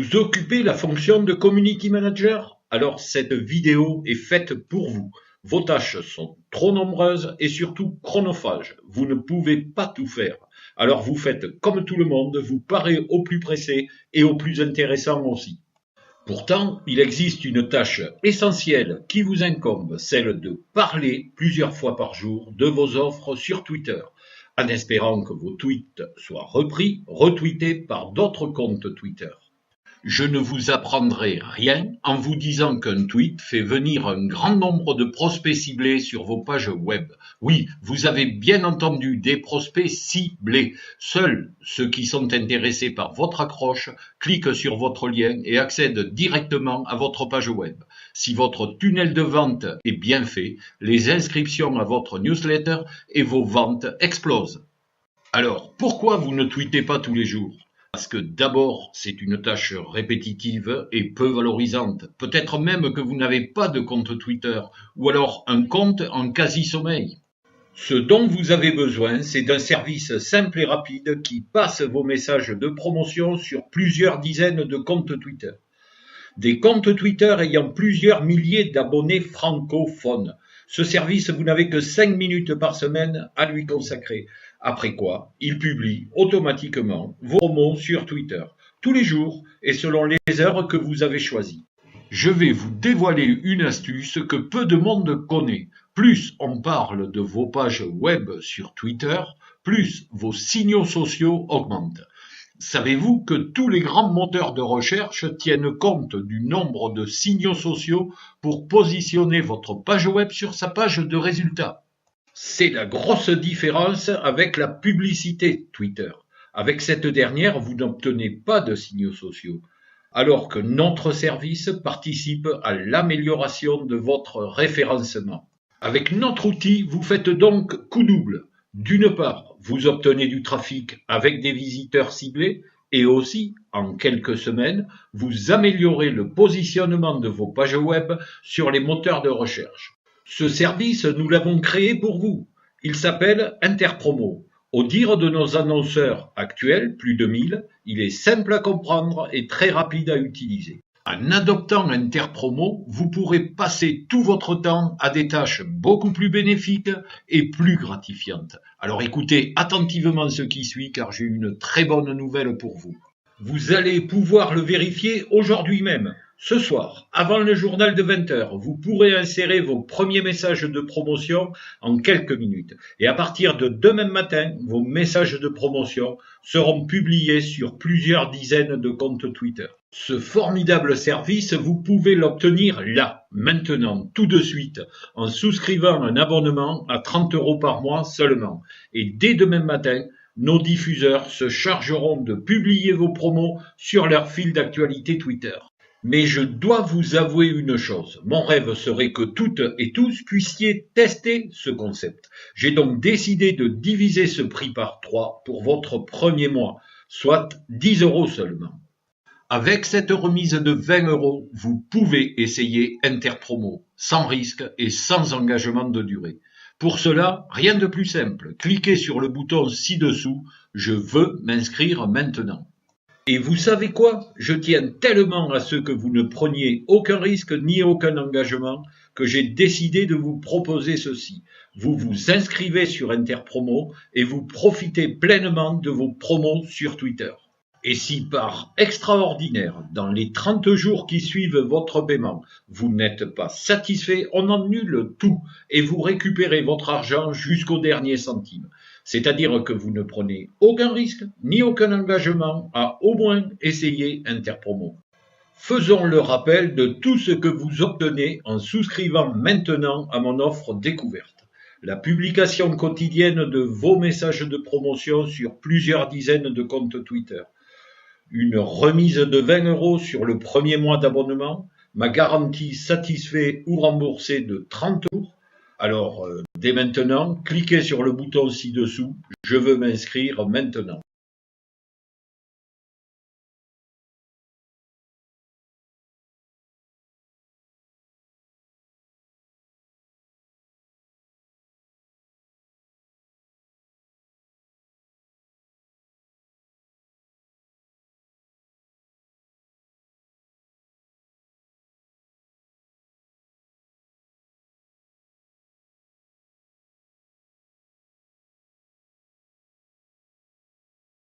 Vous occupez la fonction de Community Manager? Alors cette vidéo est faite pour vous. Vos tâches sont trop nombreuses et surtout chronophages. Vous ne pouvez pas tout faire. Alors vous faites comme tout le monde, vous parez au plus pressé et au plus intéressant aussi. Pourtant, il existe une tâche essentielle qui vous incombe, celle de parler plusieurs fois par jour de vos offres sur Twitter, en espérant que vos tweets soient repris, retweetés par d'autres comptes Twitter. Je ne vous apprendrai rien en vous disant qu'un tweet fait venir un grand nombre de prospects ciblés sur vos pages web. Oui, vous avez bien entendu, des prospects ciblés. Seuls ceux qui sont intéressés par votre accroche cliquent sur votre lien et accèdent directement à votre page web. Si votre tunnel de vente est bien fait, les inscriptions à votre newsletter et vos ventes explosent. Alors, pourquoi vous ne tweetez pas tous les jours ? Parce que d'abord, c'est une tâche répétitive et peu valorisante. Peut-être même que vous n'avez pas de compte Twitter, ou alors un compte en quasi-sommeil. Ce dont vous avez besoin, c'est d'un service simple et rapide qui passe vos messages de promotion sur plusieurs dizaines de comptes Twitter. Des comptes Twitter ayant plusieurs milliers d'abonnés francophones. Ce service, vous n'avez que 5 minutes par semaine à lui consacrer. Après quoi, il publie automatiquement vos promos sur Twitter, tous les jours et selon les heures que vous avez choisies. Je vais vous dévoiler une astuce que peu de monde connaît. Plus on parle de vos pages web sur Twitter, plus vos signaux sociaux augmentent. Savez-vous que tous les grands moteurs de recherche tiennent compte du nombre de signaux sociaux pour positionner votre page web sur sa page de résultats? C'est la grosse différence avec la publicité Twitter. Avec cette dernière, vous n'obtenez pas de signaux sociaux, alors que notre service participe à l'amélioration de votre référencement. Avec notre outil, vous faites donc coup double. D'une part, vous obtenez du trafic avec des visiteurs ciblés et aussi, en quelques semaines, vous améliorez le positionnement de vos pages web sur les moteurs de recherche. Ce service, nous l'avons créé pour vous. Il s'appelle Interpromo. Au dire de nos annonceurs actuels, plus de 1000, il est simple à comprendre et très rapide à utiliser. En adoptant Interpromo, vous pourrez passer tout votre temps à des tâches beaucoup plus bénéfiques et plus gratifiantes. Alors écoutez attentivement ce qui suit car j'ai une très bonne nouvelle pour vous. Vous allez pouvoir le vérifier aujourd'hui même. Ce soir, avant le journal de 20h, vous pourrez insérer vos premiers messages de promotion en quelques minutes. Et à partir de demain matin, vos messages de promotion seront publiés sur plusieurs dizaines de comptes Twitter. Ce formidable service, vous pouvez l'obtenir là, maintenant, tout de suite, en souscrivant un abonnement à 30 € par mois seulement. Et dès demain matin, nos diffuseurs se chargeront de publier vos promos sur leur fil d'actualité Twitter. Mais je dois vous avouer une chose, mon rêve serait que toutes et tous puissiez tester ce concept. J'ai donc décidé de diviser ce prix par 3 pour votre premier mois, soit 10 € seulement. Avec cette remise de 20 €, vous pouvez essayer Interpromo, sans risque et sans engagement de durée. Pour cela, rien de plus simple, cliquez sur le bouton ci-dessous « Je veux m'inscrire maintenant ». Et vous savez quoi? Je tiens tellement à ce que vous ne preniez aucun risque ni aucun engagement que j'ai décidé de vous proposer ceci. Vous vous inscrivez sur Interpromo et vous profitez pleinement de vos promos sur Twitter. Et si par extraordinaire, dans les 30 jours qui suivent votre paiement, vous n'êtes pas satisfait, on annule tout et vous récupérez votre argent jusqu'au dernier centime. C'est-à-dire que vous ne prenez aucun risque ni aucun engagement à au moins essayer Interpromo. Faisons le rappel de tout ce que vous obtenez en souscrivant maintenant à mon offre découverte. La publication quotidienne de vos messages de promotion sur plusieurs dizaines de comptes Twitter. Une remise de 20 € sur le premier mois d'abonnement, ma garantie satisfait ou remboursée de 30 jours. Alors, dès maintenant, cliquez sur le bouton ci-dessous, je veux m'inscrire maintenant.